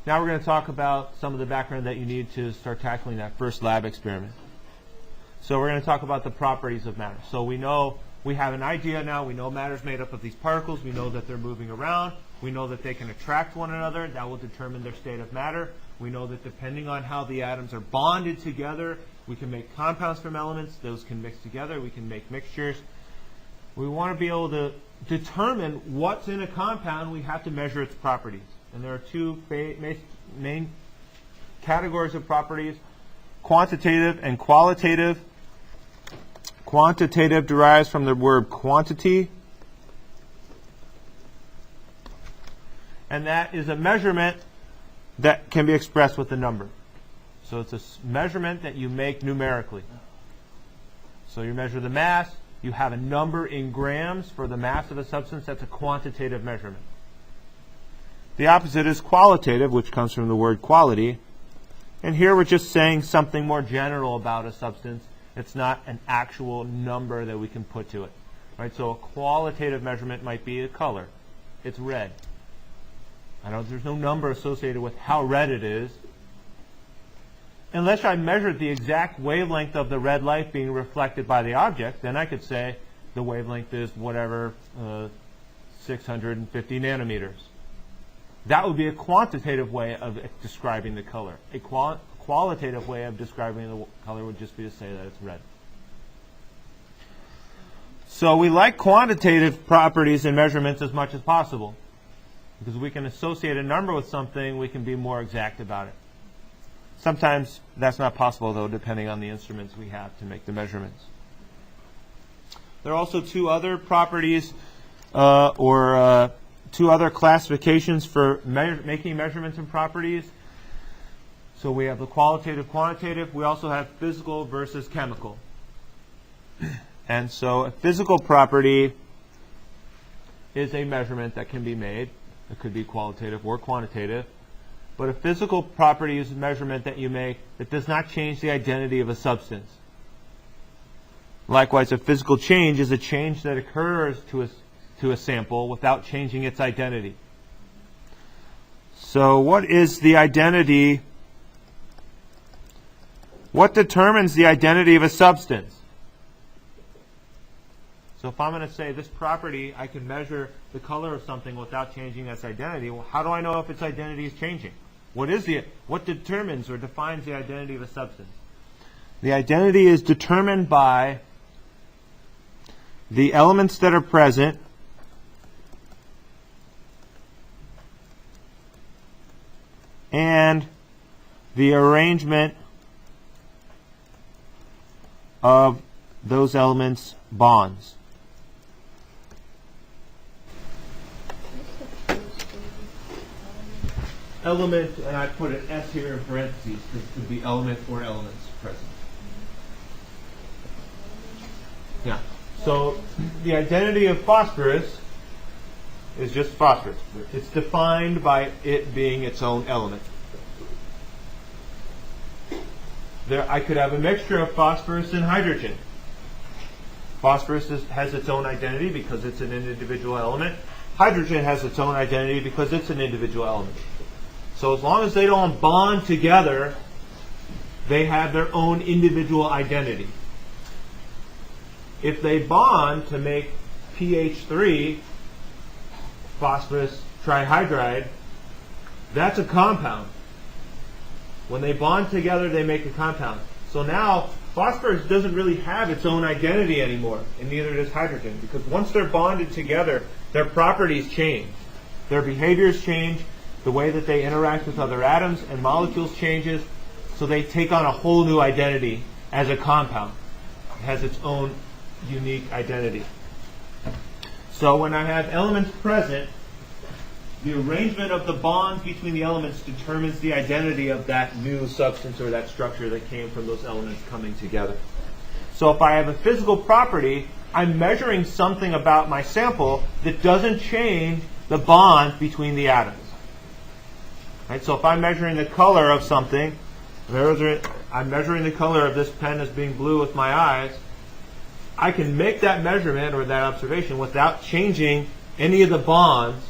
Now we're going to talk about some of the background that you need to start tackling that first lab experiment. So we're going to talk about the properties of matter. So we know, we have an idea now, we know matter is made up of these particles, we know that they're moving around, we know that they can attract one another, that will determine their state of matter. We know that depending on how the atoms are bonded together, we can make compounds from elements, those can mix together, we can make mixtures. We want to be able to determine what's in a compound, we have to measure its properties. And there are two main categories of properties, quantitative and qualitative. Quantitative derives from the word quantity, and that is a measurement that can be expressed with a number. So it's a measurement that you make numerically. So you measure the mass, you have a number in grams for the mass of a substance, that's a quantitative measurement. The opposite is qualitative, which comes from the word quality. And here we're just saying something more general about a substance. It's not an actual number that we can put to it. Right? So a qualitative measurement might be a color. It's red. There's no number associated with how red it is. Unless I measured the exact wavelength of the red light being reflected by the object, then I could say the wavelength is whatever, 650 nanometers. That would be a quantitative way of describing the color. A qualitative way of describing the color would just be to say that it's red. So we like quantitative properties and measurements as much as possible. Because we can associate a number with something, we can be more exact about it. Sometimes that's not possible, though, depending on the instruments we have to make the measurements. There are also two other properties two other classifications for making measurements and properties. So we have the qualitative, quantitative. We also have physical versus chemical. And so a physical property is a measurement that can be made. It could be qualitative or quantitative. But a physical property is a measurement that you make that does not change the identity of a substance. Likewise, a physical change is a change that occurs to a sample without changing its identity. So what is the identity? What determines the identity of a substance? So if I'm going to say this property, I can measure the color of something without changing its identity. Well, how do I know if its identity is changing? What determines or defines the identity of a substance? The identity is determined by the elements that are present and the arrangement of those elements' bonds. Element, and I put an S here in parentheses, this could be element or elements present. Yeah. So the identity of phosphorus is just phosphorus. It's defined by it being its own element. I could have a mixture of phosphorus and hydrogen. Phosphorus has its own identity because it's an individual element. Hydrogen has its own identity because it's an individual element. So as long as they don't bond together, they have their own individual identity. If they bond to make pH3, phosphorus trihydride, that's a compound. When they bond together, they make a compound. So now, phosphorus doesn't really have its own identity anymore, and neither does hydrogen, because once they're bonded together, their properties change. Their behaviors change, the way that they interact with other atoms and molecules changes, so they take on a whole new identity as a compound. It has its own unique identity. So when I have elements present, the arrangement of the bonds between the elements determines the identity of that new substance or that structure that came from those elements coming together. So if I have a physical property, I'm measuring something about my sample that doesn't change the bond between the atoms. Right? So if I'm measuring the color of something, I'm measuring the color of this pen as being blue with my eyes, I can make that measurement or that observation without changing any of the bonds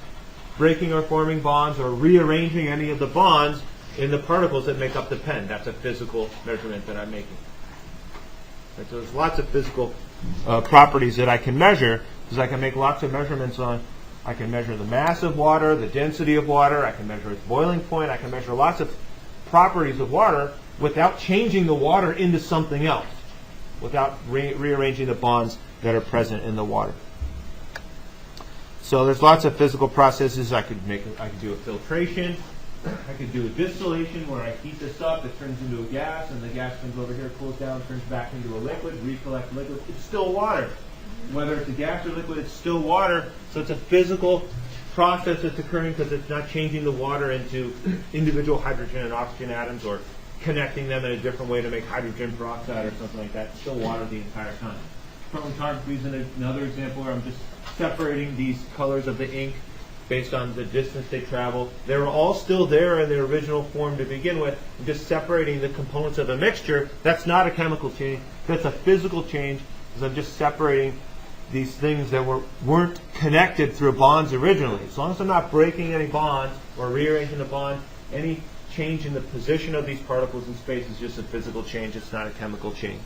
breaking or forming bonds or rearranging any of the bonds in the particles that make up the pen. That's a physical measurement that I'm making. Right, so there's lots of physical properties that I can measure, because I can make lots of measurements on. I can measure the mass of water, the density of water, I can measure its boiling point, I can measure lots of properties of water without changing the water into something else, without rearranging the bonds that are present in the water. So there's lots of physical processes. I could do a filtration. I could do a distillation where I heat this up, it turns into a gas, and the gas comes over here, cools down, turns back into a liquid, recollect liquid. It's still water. Whether it's a gas or liquid, it's still water. So it's a physical process that's occurring because it's not changing the water into individual hydrogen and oxygen atoms or connecting them in a different way to make hydrogen peroxide or something like that. It's still water the entire time. Chromatography is another example where I'm just separating these colors of the ink based on the distance they travel. They were all still there in their original form to begin with. I'm just separating the components of a mixture. That's not a chemical change. That's a physical change, because I'm just separating these things that weren't connected through bonds originally. As long as I'm not breaking any bonds or rearranging the bonds, any change in the position of these particles in space is just a physical change. It's not a chemical change.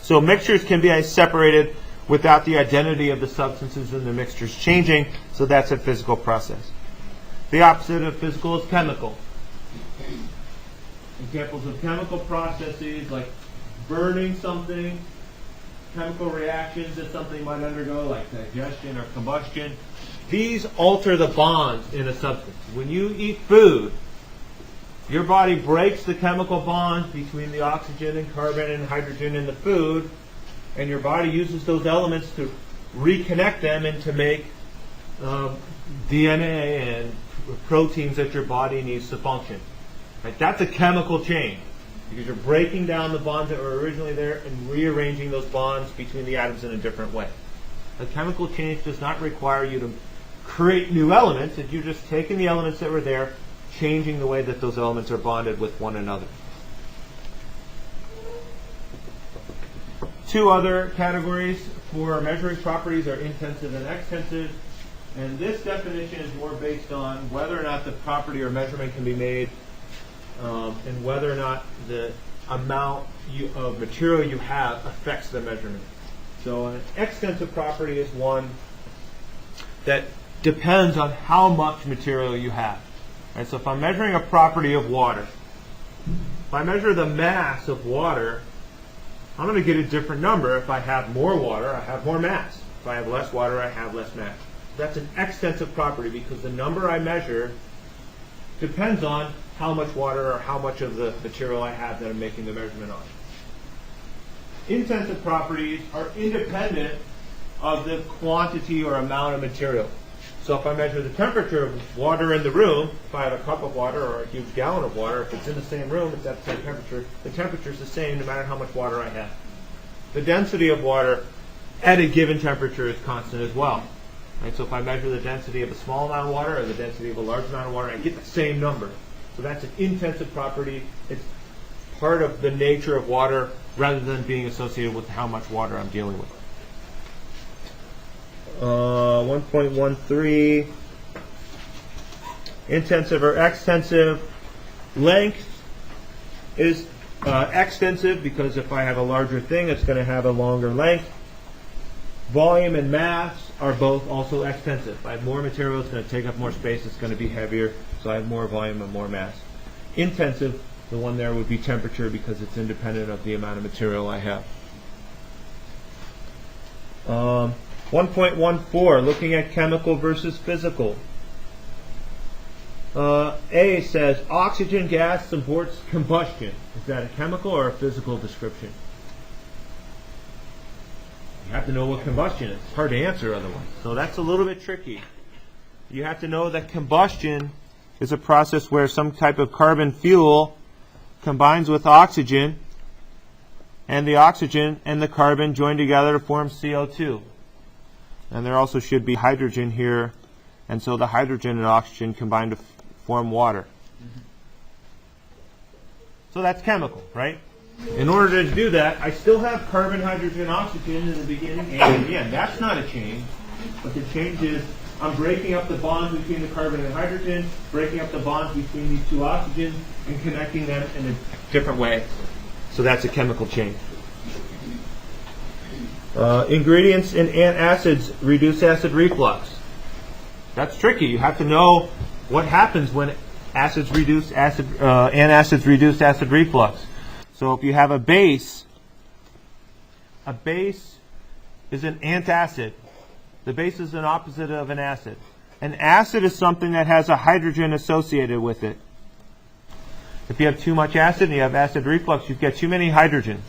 So mixtures can be separated without the identity of the substances in the mixtures changing, so that's a physical process. The opposite of physical is chemical. Examples of chemical processes like burning something, chemical reactions that something might undergo like digestion or combustion. These alter the bonds in a substance. When you eat food, your body breaks the chemical bonds between the oxygen and carbon and hydrogen in the food, and your body uses those elements to reconnect them and to make DNA and proteins that your body needs to function. Right? That's a chemical change, because you're breaking down the bonds that were originally there and rearranging those bonds between the atoms in a different way. A chemical change does not require you to create new elements. If you're just taking the elements that were there, changing the way that those elements are bonded with one another. Two other categories for measuring properties are intensive and extensive. And this definition is more based on whether or not the property or measurement can be made and whether or not the amount of material you have affects the measurement. So an extensive property is one that depends on how much material you have. Right, so if I'm measuring a property of water, if I measure the mass of water, I'm going to get a different number. If I have more water, I have more mass. If I have less water, I have less mass. That's an extensive property because the number I measure depends on how much water or how much of the material I have that I'm making the measurement on. Intensive properties are independent of the quantity or amount of material. So if I measure the temperature of water in the room, if I have a cup of water or a huge gallon of water, if it's in the same room, it's at the same temperature, the temperature is the same no matter how much water I have. The density of water at a given temperature is constant as well. Right? So if I measure the density of a small amount of water or the density of a large amount of water, I get the same number. So that's an intensive property. It's part of the nature of water rather than being associated with how much water I'm dealing with. 1.13, intensive or extensive. Length is extensive because if I have a larger thing, it's going to have a longer length. Volume and mass are both also extensive. If I have more material, it's going to take up more space, it's going to be heavier, so I have more volume and more mass. Intensive, the one there would be temperature because it's independent of the amount of material I have. 1.14, looking at chemical versus physical. A says oxygen gas supports combustion. Is that a chemical or a physical description? You have to know what combustion is. It's hard to answer otherwise. So that's a little bit tricky. You have to know that combustion is a process where some type of carbon fuel combines with oxygen, and the oxygen and the carbon join together to form CO2. And there also should be hydrogen here, and so the hydrogen and oxygen combine to form water. So that's chemical, right? In order to do that, I still have carbon, hydrogen, oxygen in the beginning and in the end. That's not a change, but the change is I'm breaking up the bonds between the carbon and hydrogen, breaking up the bonds between these two oxygens, and connecting them in a different way. So that's a chemical change. Ingredients in antacids reduce acid reflux. That's tricky. You have to know what happens when antacids reduce acid reflux. So if you have a base is an antacid. The base is an opposite of an acid. An acid is something that has a hydrogen associated with it. If you have too much acid and you have acid reflux, you get too many hydrogens.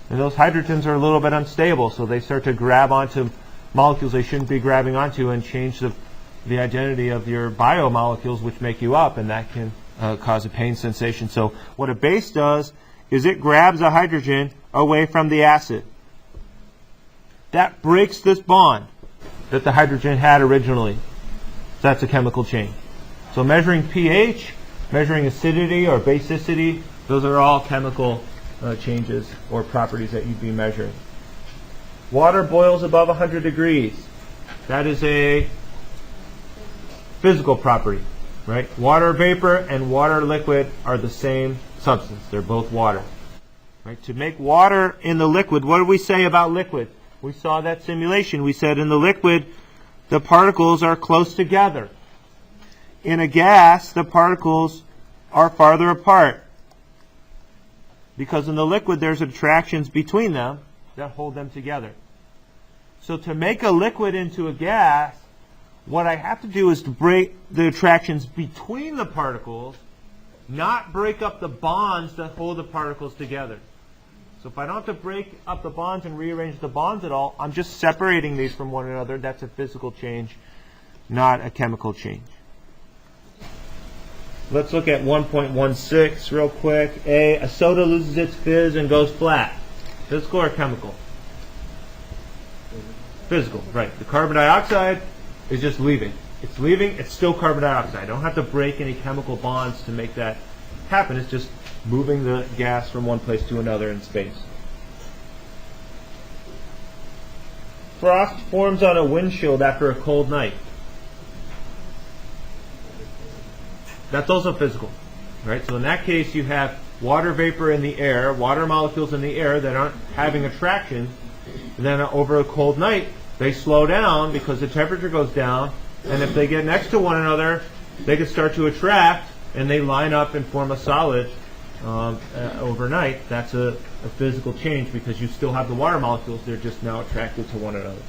And those hydrogens are a little bit unstable, so they start to grab onto molecules they shouldn't be grabbing onto and change the identity of your biomolecules, which make you up, and that can cause a pain sensation. So what a base does is it grabs a hydrogen away from the acid. That breaks this bond that the hydrogen had originally. So that's a chemical change. So measuring pH, measuring acidity or basicity, those are all chemical changes or properties that you'd be measuring. Water boils above 100 degrees. That is a physical property, right? Water vapor and water liquid are the same substance. They're both water. Right? To make water in the liquid, what did we say about liquid? We saw that simulation. We said in the liquid, the particles are close together. In a gas, the particles are farther apart. Because in the liquid, there's attractions between them that hold them together. So to make a liquid into a gas, what I have to do is to break the attractions between the particles, not break up the bonds that hold the particles together. So if I don't have to break up the bonds and rearrange the bonds at all, I'm just separating these from one another. That's a physical change, not a chemical change. Let's look at 1.16 real quick. A soda loses its fizz and goes flat. Physical or chemical? Physical, right. The carbon dioxide is just leaving. It's leaving, it's still carbon dioxide. I don't have to break any chemical bonds to make that happen. It's just moving the gas from one place to another in space. Frost forms on a windshield after a cold night. That's also physical, right? So in that case, you have water vapor in the air, water molecules in the air that aren't having attraction. And then over a cold night, they slow down because the temperature goes down. And if they get next to one another, they can start to attract, and they line up and form a solid overnight. That's a physical change because you still have the water molecules. They're just now attracted to one another.